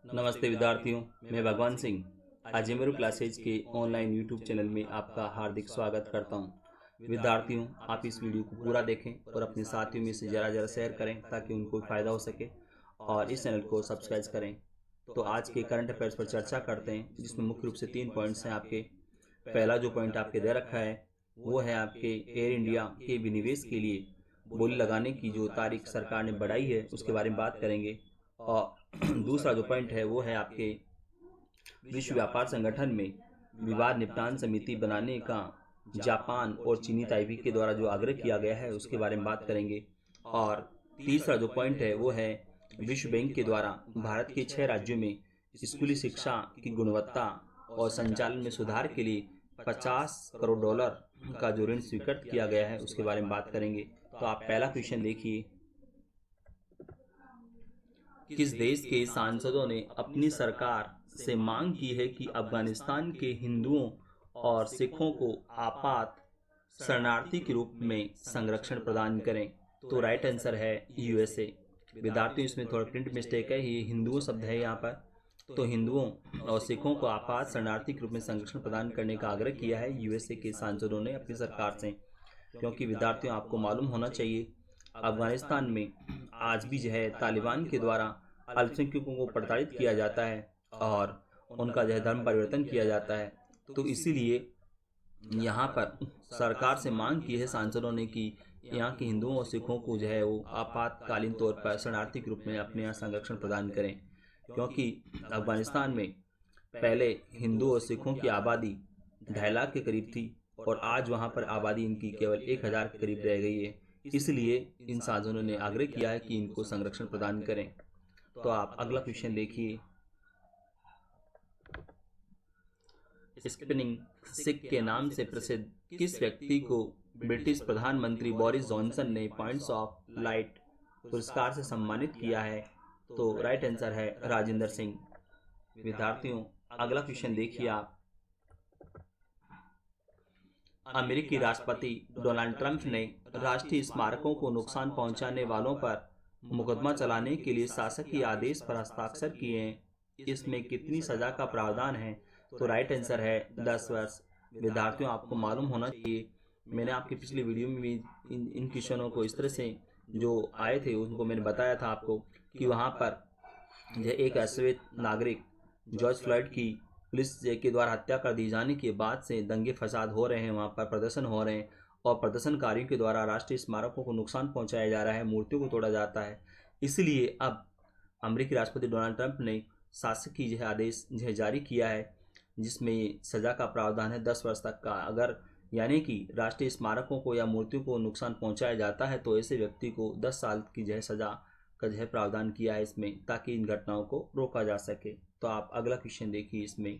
नमस्ते विद्यार्थियों, मैं भगवान सिंह आज मेरे क्लासेज के ऑनलाइन यूट्यूब चैनल में आपका हार्दिक स्वागत करता हूं। विद्यार्थियों, आप इस वीडियो को पूरा देखें और अपने साथियों में से ज़रा शेयर करें ताकि उनको फ़ायदा हो सके और इस चैनल को सब्सक्राइब करें। तो आज के करंट अफेयर्स पर चर्चा करते हैं, जिसमें मुख्य रूप से 3 पॉइंट्स हैं आपके। पहला जो पॉइंट आपके दे रखा है वो है आपके एयर इंडिया के विनिवेश के लिए बोली लगाने की जो तारीख सरकार ने बढ़ाई है उसके बारे में बात करेंगे। और दूसरा जो पॉइंट है वो है आपके विश्व व्यापार संगठन में विवाद निपटान समिति बनाने का जापान और चीनी ताइपी के द्वारा जो आग्रह किया गया है उसके बारे में बात करेंगे। और तीसरा जो पॉइंट है वो है विश्व बैंक के द्वारा भारत के 6 राज्यों में स्कूली शिक्षा की गुणवत्ता और संचालन में सुधार के लिए 50 करोड़ डॉलर का जो ऋण स्वीकृत किया गया है उसके बारे में बात करेंगे। तो आप पहला क्वेश्चन देखिए, किस देश के सांसदों ने अपनी सरकार से मांग की है कि अफगानिस्तान के हिंदुओं और सिखों को आपात शरणार्थी के रूप में संरक्षण प्रदान करें? तो राइट आंसर है यूएसए। विद्यार्थियों, इसमें थोड़ा प्रिंट मिस्टेक है, ये हिंदुओं शब्द है यहाँ पर। तो हिंदुओं और सिखों को आपात शरणार्थी के रूप में संरक्षण प्रदान करने का आग्रह किया है यूएसए के सांसदों ने अपनी सरकार से। क्योंकि विद्यार्थियों, आपको मालूम होना चाहिए अफगानिस्तान में आज भी जो है तालिबान के द्वारा अल्पसंख्यकों को प्रताड़ित किया जाता है और उनका जो है धर्म परिवर्तन किया जाता है। तो इसीलिए यहाँ पर सरकार से मांग की है सांसदों ने कि यहाँ के हिंदुओं और सिखों को जो है वो आपातकालीन तौर पर शरणार्थी के रूप में अपने यहाँ संरक्षण प्रदान करें। क्योंकि अफगानिस्तान में पहले हिंदू और सिखों की आबादी 2.5 लाख के करीब थी और आज वहाँ पर आबादी इनकी केवल 1,000 के करीब रह गई है। इसलिए इन सांसदों ने आग्रह किया है कि इनको संरक्षण प्रदान करें। तो आप अगला क्वेश्चन देखिए, स्पिनिंग सिक के नाम से प्रसिद्ध किस व्यक्ति को ब्रिटिश प्रधानमंत्री बोरिस जॉनसन ने पॉइंट्स ऑफ लाइट पुरस्कार से सम्मानित किया है? तो राइट आंसर है राजेंद्र सिंह। विद्यार्थियों, अगला क्वेश्चन देखिए आप, अमेरिकी राष्ट्रपति डोनाल्ड ट्रंप ने राष्ट्रीय स्मारकों को नुकसान पहुंचाने वालों पर मुकदमा चलाने के लिए शासकीय आदेश पर हस्ताक्षर किए हैं। इसमें कितनी सजा का प्रावधान है? तो राइट आंसर है 10 वर्ष। विद्यार्थियों, आपको मालूम होना चाहिए, मैंने आपकी पिछली वीडियो में भी इन क्वेश्चनों को इस तरह से जो आए थे उनको मैंने बताया था आपको कि वहाँ पर एक अश्वेत नागरिक जॉर्ज फ्लॉयड की पुलिस के द्वारा हत्या कर दी जाने के बाद से दंगे फसाद हो रहे हैं, वहाँ पर प्रदर्शन हो रहे हैं और प्रदर्शनकारियों के द्वारा राष्ट्रीय स्मारकों को नुकसान पहुंचाया जा रहा है, मूर्तियों को तोड़ा जाता है। इसलिए अब अमेरिकी राष्ट्रपति डोनाल्ड ट्रंप ने शासकीय आदेश जारी किया है, जिसमें सजा का प्रावधान है 10 वर्ष तक का। अगर यानी कि राष्ट्रीय स्मारकों को या मूर्तियों को नुकसान पहुंचाया जाता है तो ऐसे व्यक्ति को 10 साल की सजा का प्रावधान किया है इसमें, ताकि इन घटनाओं को रोका जा सके। तो आप अगला क्वेश्चन देखिए, इसमें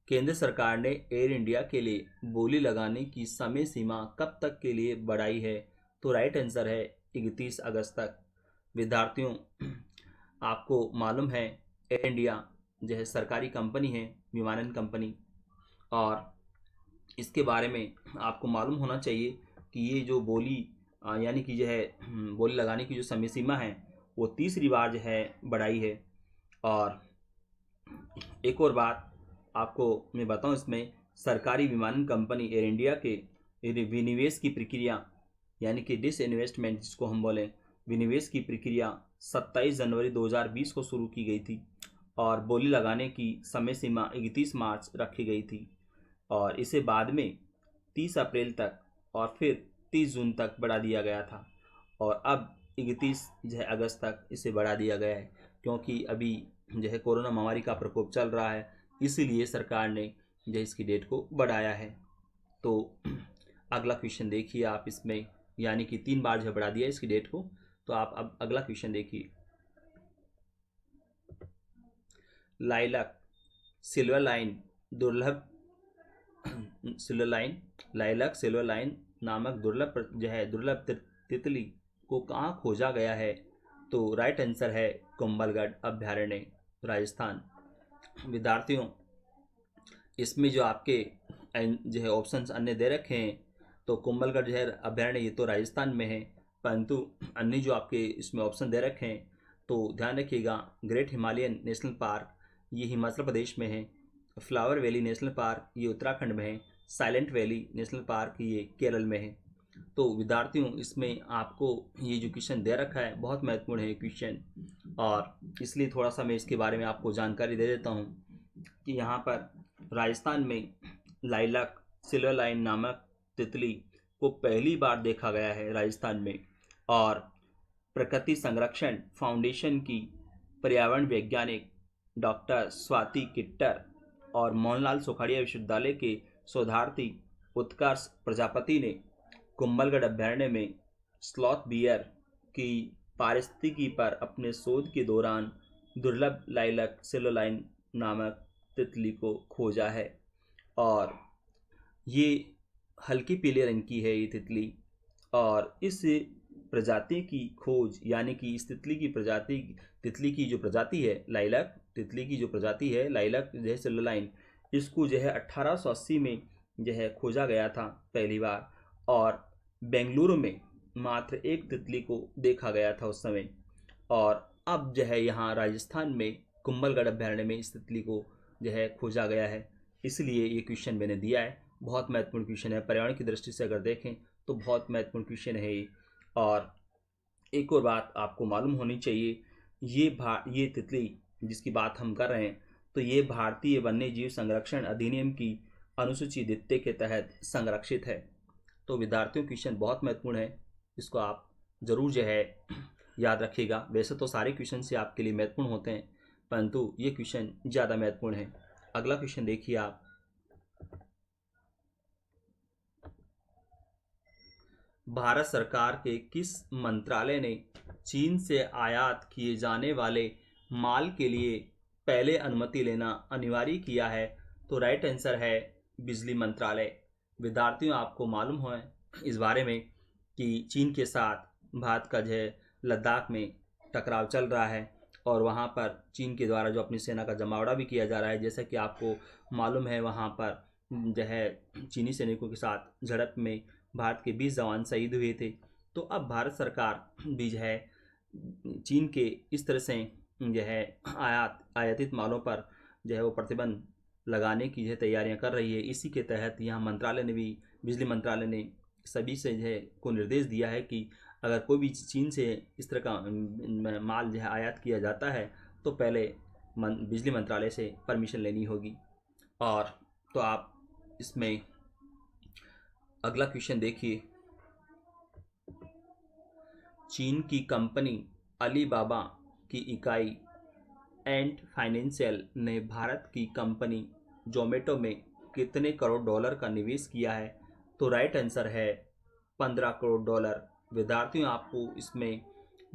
केंद्र सरकार ने एयर इंडिया के लिए बोली लगाने की समय सीमा कब तक के लिए बढ़ाई है? तो राइट आंसर है 31 अगस्त तक। विद्यार्थियों, आपको मालूम है एयर इंडिया सरकारी कंपनी है, विमानन कंपनी, और इसके बारे में आपको मालूम होना चाहिए कि ये जो बोली यानी कि बोली लगाने की जो समय सीमा है वो तीसरी बार बढ़ाई है। और एक और बात आपको मैं बताऊं, इसमें सरकारी विमानन कंपनी एयर इंडिया के विनिवेश की प्रक्रिया यानी कि डिसइन्वेस्टमेंट जिसको हम बोलें, विनिवेश की प्रक्रिया 27 जनवरी 2020 को शुरू की गई थी और बोली लगाने की समय सीमा 31 मार्च रखी गई थी और इसे बाद में 30 अप्रैल तक और फिर 30 जून तक बढ़ा दिया गया था और अब 31 अगस्त तक इसे बढ़ा दिया गया है। क्योंकि अभी कोरोना महामारी का प्रकोप चल रहा है, इसीलिए सरकार ने इसकी डेट को बढ़ाया है। तो अगला क्वेश्चन देखिए आप, इसमें यानी कि 3 बार बढ़ा दिया इसकी डेट को। तो आप अब अगला क्वेश्चन देखिए, लाइलक सिल्वर लाइन दुर्लभ लाइलक सिल्वर लाइन नामक दुर्लभ तितली को कहाँ खोजा गया है? तो राइट आंसर है कुंभलगढ़ अभ्यारण्य, राजस्थान। विद्यार्थियों, इसमें जो आपके ऑप्शंस अन्य दे रखे हैं, तो कुंभलगढ़ अभ्यारण्य ये तो राजस्थान में है, परंतु अन्य जो आपके इसमें ऑप्शन दे रखे हैं तो ध्यान रखिएगा, ग्रेट हिमालयन नेशनल पार्क ये हिमाचल प्रदेश में है, फ्लावर वैली नेशनल पार्क ये उत्तराखंड में है, साइलेंट वैली नेशनल पार्क ये केरल में है। तो विद्यार्थियों, इसमें आपको ये जो क्वेश्चन दे रखा है बहुत महत्वपूर्ण है क्वेश्चन, और इसलिए थोड़ा सा मैं इसके बारे में आपको जानकारी दे देता हूँ कि यहाँ पर राजस्थान में लाइलैक सिल्वरलाइन नामक तितली को पहली बार देखा गया है राजस्थान में। और प्रकृति संरक्षण फाउंडेशन की पर्यावरण वैज्ञानिक डॉक्टर स्वाति किट्टर और मोहनलाल सुखाड़िया विश्वविद्यालय के शोधार्थी उत्कर्ष प्रजापति ने कुंभलगढ़ अभ्यारण्य में स्लॉथ बियर की पारिस्थितिकी पर अपने शोध के दौरान दुर्लभ लाइलैक सिल्वरलाइन नामक तितली को खोजा है। और ये हल्की पीले रंग की है ये तितली, और इस प्रजाति की खोज यानी कि इस तितली की जो प्रजाति है लाइलैक, तितली की जो प्रजाति है लाइलैक जो है सिल्वरलाइन, इसको जो है 1880 में जो है खोजा गया था पहली बार, और बेंगलुरु में मात्र एक तितली को देखा गया था उस समय। और अब जो है यहाँ राजस्थान में कुंभलगढ़ अभ्यारण्य में इस तितली को जो है खोजा गया है, इसलिए ये क्वेश्चन मैंने दिया है। बहुत महत्वपूर्ण क्वेश्चन है, पर्यावरण की दृष्टि से अगर देखें तो बहुत महत्वपूर्ण क्वेश्चन है ये। और एक और बात आपको मालूम होनी चाहिए, ये तितली जिसकी बात हम कर रहे हैं, तो ये भारतीय वन्य जीव संरक्षण अधिनियम की अनुसूची द्वितीय के तहत संरक्षित है। तो विद्यार्थियों, क्वेश्चन बहुत महत्वपूर्ण है, इसको आप जरूर जो है याद रखिएगा। वैसे तो सारे क्वेश्चन से आपके लिए महत्वपूर्ण होते हैं, परंतु ये क्वेश्चन ज़्यादा महत्वपूर्ण है। अगला क्वेश्चन देखिए आप, भारत सरकार के किस मंत्रालय ने चीन से आयात किए जाने वाले माल के लिए पहले अनुमति लेना अनिवार्य किया है? तो राइट आंसर है बिजली मंत्रालय। विद्यार्थियों, आपको मालूम है इस बारे में कि चीन के साथ भारत का जो है लद्दाख में टकराव चल रहा है, और वहाँ पर चीन के द्वारा जो अपनी सेना का जमावड़ा भी किया जा रहा है। जैसा कि आपको मालूम है, वहाँ पर जो है चीनी सैनिकों के साथ झड़प में भारत के 20 जवान शहीद हुए थे। तो अब भारत सरकार भी जो है चीन के इस तरह से जो है आयातित मालों पर जो है वो प्रतिबंध लगाने की जो है तैयारियां कर रही है। इसी के तहत यहाँ मंत्रालय ने भी, बिजली मंत्रालय ने सभी से जो है को निर्देश दिया है कि अगर कोई भी चीन से इस तरह का माल जो है आयात किया जाता है तो पहले बिजली मंत्रालय से परमिशन लेनी होगी। और तो आप इसमें अगला क्वेश्चन देखिए, चीन की कंपनी अलीबाबा की इकाई एंट फाइनेंशियल ने भारत की कंपनी जोमेटो में कितने करोड़ डॉलर का निवेश किया है? तो राइट आंसर है 15 करोड़ डॉलर। विद्यार्थियों, आपको इसमें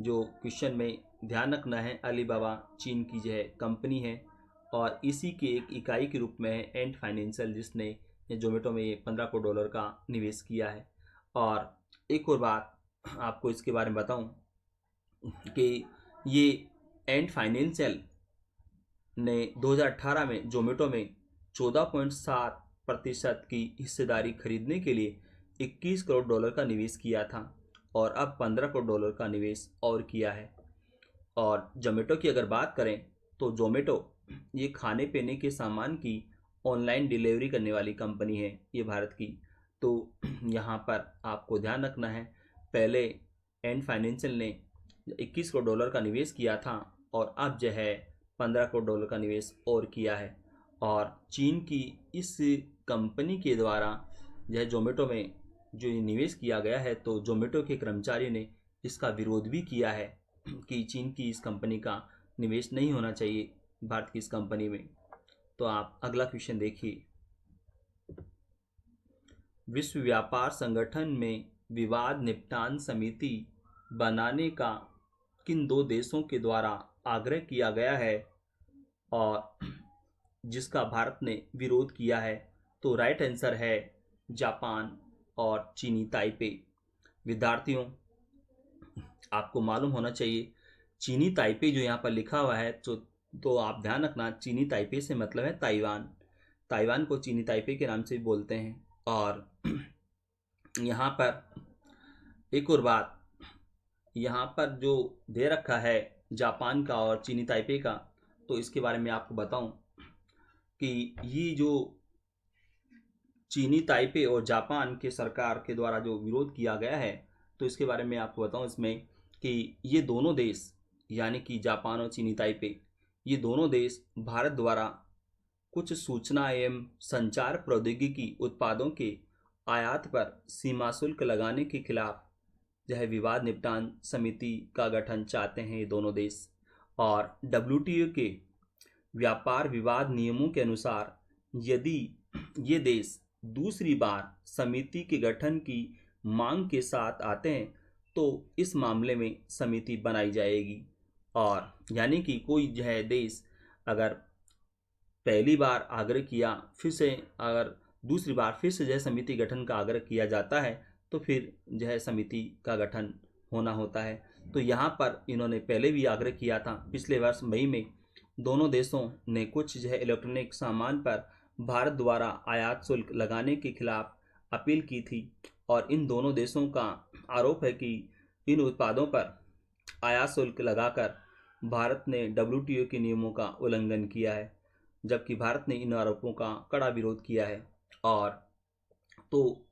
जो क्वेश्चन में ध्यान रखना है, अलीबाबा चीन की जो है कंपनी है, और इसी की एक इकाई के रूप में है एंट फाइनेंशियल, जिसने जोमेटो में 15 करोड़ डॉलर का निवेश किया है। और एक और बात आपको इसके बारे में बताऊं कि ये एंट फाइनेंशियल ने 2018 में जोमेटो में 14.7% की हिस्सेदारी खरीदने के लिए 21 करोड़ डॉलर का निवेश किया था, और अब 15 करोड़ डॉलर का निवेश और किया है। और जोमेटो की अगर बात करें तो जोमेटो ये खाने पीने के सामान की ऑनलाइन डिलीवरी करने वाली कंपनी है ये भारत की। तो यहाँ पर आपको ध्यान रखना है, पहले एंड फाइनेंशियल ने 21 करोड़ डॉलर का निवेश किया था, और अब जो है 15 करोड़ डॉलर का निवेश और किया है। और चीन की इस कंपनी के द्वारा जो है जोमेटो में जो निवेश किया गया है, तो जोमेटो के कर्मचारी ने इसका विरोध भी किया है कि चीन की इस कंपनी का निवेश नहीं होना चाहिए भारत की इस कंपनी में। तो आप अगला क्वेश्चन देखिए, विश्व व्यापार संगठन में विवाद निपटान समिति बनाने का किन दो देशों के द्वारा आग्रह किया गया है और जिसका भारत ने विरोध किया है? तो राइट आंसर है जापान और चीनी ताइपे। विद्यार्थियों, आपको मालूम होना चाहिए, चीनी ताइपे जो यहाँ पर लिखा हुआ है तो आप ध्यान रखना, चीनी ताइपे से मतलब है ताइवान। ताइवान को चीनी ताइपे के नाम से भी बोलते हैं। और यहाँ पर एक और बात, यहाँ पर जो दे रखा है जापान का और चीनी ताइपे का, तो इसके बारे में आपको बताऊं कि ये जो चीनी ताइपे और जापान के सरकार के द्वारा जो विरोध किया गया है, तो इसके बारे में आपको बताऊं इसमें कि ये दोनों देश यानी कि जापान और चीनी ताइपे, ये दोनों देश भारत द्वारा कुछ सूचना एवं संचार प्रौद्योगिकी उत्पादों के आयात पर सीमा शुल्क लगाने के खिलाफ यह विवाद निपटान समिति का गठन चाहते हैं ये दोनों देश। और डब्ल्यूटीओ के व्यापार विवाद नियमों के अनुसार यदि ये देश दूसरी बार समिति के गठन की मांग के साथ आते हैं तो इस मामले में समिति बनाई जाएगी। और यानी कि कोई जो है देश अगर पहली बार आग्रह किया, फिर से अगर दूसरी बार फिर से जो है समिति गठन का आग्रह किया जाता है तो फिर जो है समिति का गठन होना होता है। तो यहाँ पर इन्होंने पहले भी आग्रह किया था, पिछले वर्ष मई में दोनों देशों ने कुछ जो है इलेक्ट्रॉनिक सामान पर भारत द्वारा आयात शुल्क लगाने के खिलाफ अपील की थी। और इन दोनों देशों का आरोप है कि इन उत्पादों पर आयात शुल्क लगाकर भारत ने डब्ल्यूटीओ के नियमों का उल्लंघन किया है, जबकि भारत ने इन आरोपों का कड़ा विरोध किया है। और तो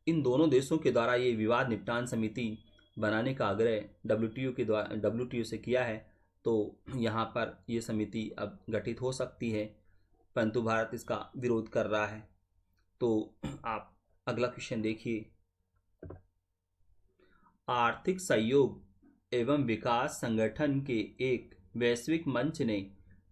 इन दोनों देशों के द्वारा ये विवाद निपटान समिति बनाने का आग्रह डब्ल्यूटीओ से किया है, तो यहाँ पर ये समिति अब गठित हो सकती है, परंतु भारत इसका विरोध कर रहा है। तो आप अगला क्वेश्चन देखिए। आर्थिक सहयोग एवं विकास संगठन के एक वैश्विक मंच ने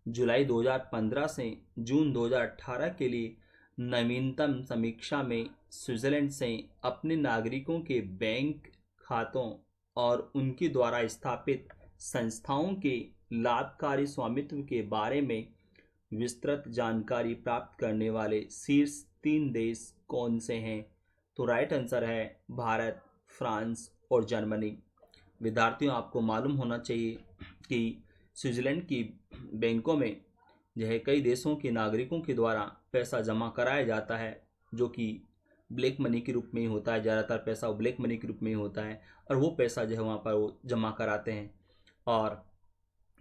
जुलाई 2015 से जून 2018 के लिए नवीनतम समीक्षा में स्विट्जरलैंड से अपने नागरिकों के बैंक खातों और उनके द्वारा स्थापित संस्थाओं के लाभकारी स्वामित्व के बारे में विस्तृत जानकारी प्राप्त करने वाले शीर्ष 3 देश कौन से हैं? तो राइट आंसर है भारत, फ्रांस और जर्मनी। विद्यार्थियों, आपको मालूम होना चाहिए कि स्विट्जरलैंड की बैंकों में जो है कई देशों के नागरिकों के द्वारा पैसा जमा कराया जाता है, जो कि ब्लैक मनी के रूप में ही होता है। ज़्यादातर पैसा वो ब्लैक मनी के रूप में ही होता है और वो पैसा जो है वहाँ पर वो जमा कराते हैं। और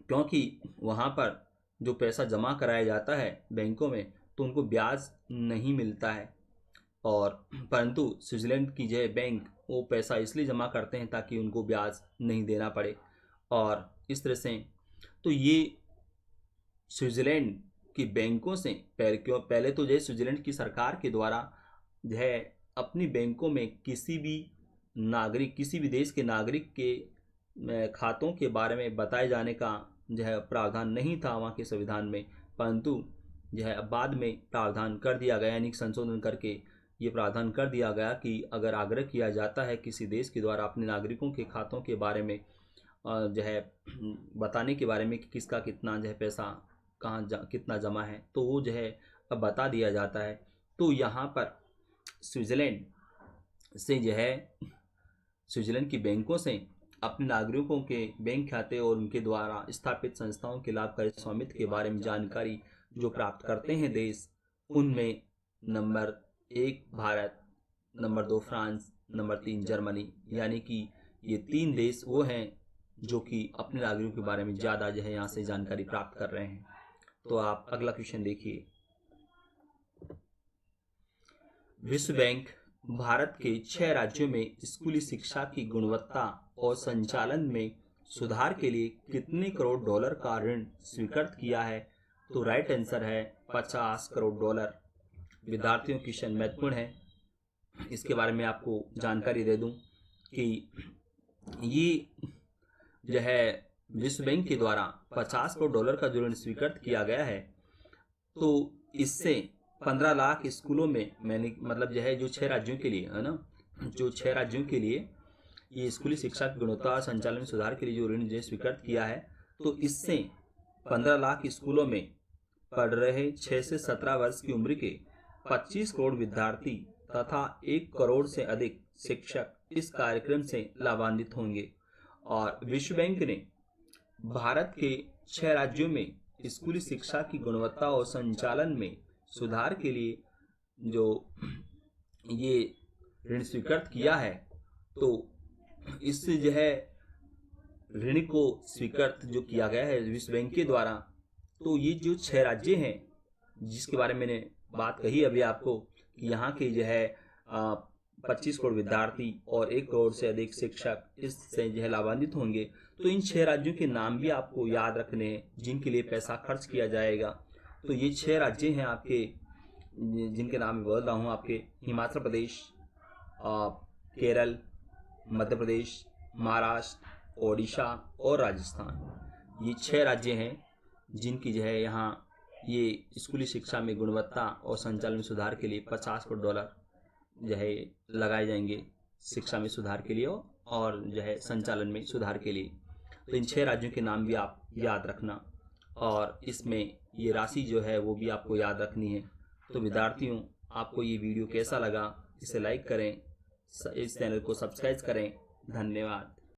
क्योंकि वहाँ पर जो पैसा जमा कराया जाता है बैंकों में, तो उनको ब्याज नहीं मिलता है। और परंतु स्विट्जरलैंड की जो बैंक वो पैसा इसलिए जमा करते हैं ताकि उनको ब्याज नहीं देना पड़े। और इस तरह से तो ये स्विट्जरलैंड की बैंकों से पहले तो जो है स्विट्जरलैंड की सरकार के द्वारा जो है अपनी बैंकों में किसी भी देश के नागरिक के खातों के बारे में बताए जाने का जो है प्रावधान नहीं था वहाँ के संविधान में, परंतु जो है बाद में प्रावधान कर दिया गया, यानी संशोधन करके ये प्रावधान कर दिया गया कि अगर आग्रह किया जाता है किसी देश के द्वारा अपने नागरिकों के खातों के बारे में जो है बताने के बारे में कि किसका कितना जो है पैसा कितना जमा है, तो वो जो है अब बता दिया जाता है। तो यहाँ पर स्विट्जरलैंड से जो है स्विट्जरलैंड की बैंकों से अपने नागरिकों के बैंक खाते और उनके द्वारा स्थापित संस्थाओं के लाभकारी स्वामित्व के बारे में जानकारी जो प्राप्त करते हैं देश, उनमें number 1 Bharat, number 2 France, number 3 Germany, यानी कि ये 3 देश वो हैं जो कि अपने नागरिकों के बारे में ज़्यादा जो है यहाँ से जानकारी प्राप्त कर रहे हैं। तो आप अगला क्वेश्चन देखिए। विश्व बैंक भारत के 6 राज्यों में स्कूली शिक्षा की गुणवत्ता और संचालन में सुधार के लिए कितने करोड़ डॉलर का ऋण स्वीकृत किया है? तो राइट आंसर है 50 करोड़ डॉलर। विद्यार्थियों क्वेश्चन महत्वपूर्ण है, इसके बारे में आपको जानकारी दे दूं कि ये जो है विश्व बैंक के द्वारा 50 करोड़ डॉलर का जो ऋण स्वीकृत किया गया है, तो इससे 15 लाख स्कूलों में मतलब जो है जो 6 राज्यों के लिए है ना, जो 6 राज्यों के लिए ये स्कूली शिक्षा की गुणवत्ता और संचालन में सुधार के लिए जो ऋण स्वीकृत किया है, तो इससे 15 लाख स्कूलों में पढ़ रहे 6 से 17 वर्ष की उम्र के 25 करोड़ विद्यार्थी तथा 1 करोड़ से अधिक शिक्षक इस कार्यक्रम से लाभान्वित होंगे। और विश्व बैंक ने भारत के 6 राज्यों में स्कूली शिक्षा की गुणवत्ता और संचालन में सुधार के लिए जो ये ऋण स्वीकृत किया है, तो इससे जो है ऋण को स्वीकृत जो किया गया है विश्व बैंक के द्वारा। तो ये जो 6 राज्य हैं जिसके बारे में मैंने बात कही अभी आपको कि यहाँ के जो है 25 करोड़ विद्यार्थी और 1 करोड़ से अधिक शिक्षक इससे जो है लाभान्वित होंगे। तो इन 6 राज्यों के नाम भी आपको याद रखने हैं जिनके लिए पैसा खर्च किया जाएगा। तो ये 6 राज्य हैं आपके, जिनके नाम मैं बोल रहा हूँ आपके: हिमाचल प्रदेश, केरल, मध्य प्रदेश, महाराष्ट्र, ओडिशा और राजस्थान। ये 6 राज्य हैं जिनकी जो है यहाँ ये स्कूली शिक्षा में गुणवत्ता और संचालन में सुधार के लिए 50 करोड़ डॉलर जो है लगाए जाएंगे शिक्षा में सुधार के लिए और जो है संचालन में सुधार के लिए। तो इन 6 राज्यों के नाम भी आप याद रखना और इसमें ये राशि जो है वो भी आपको याद रखनी है। तो विद्यार्थियों, आपको ये वीडियो कैसा लगा इसे लाइक करें, इस चैनल को सब्सक्राइब करें। धन्यवाद।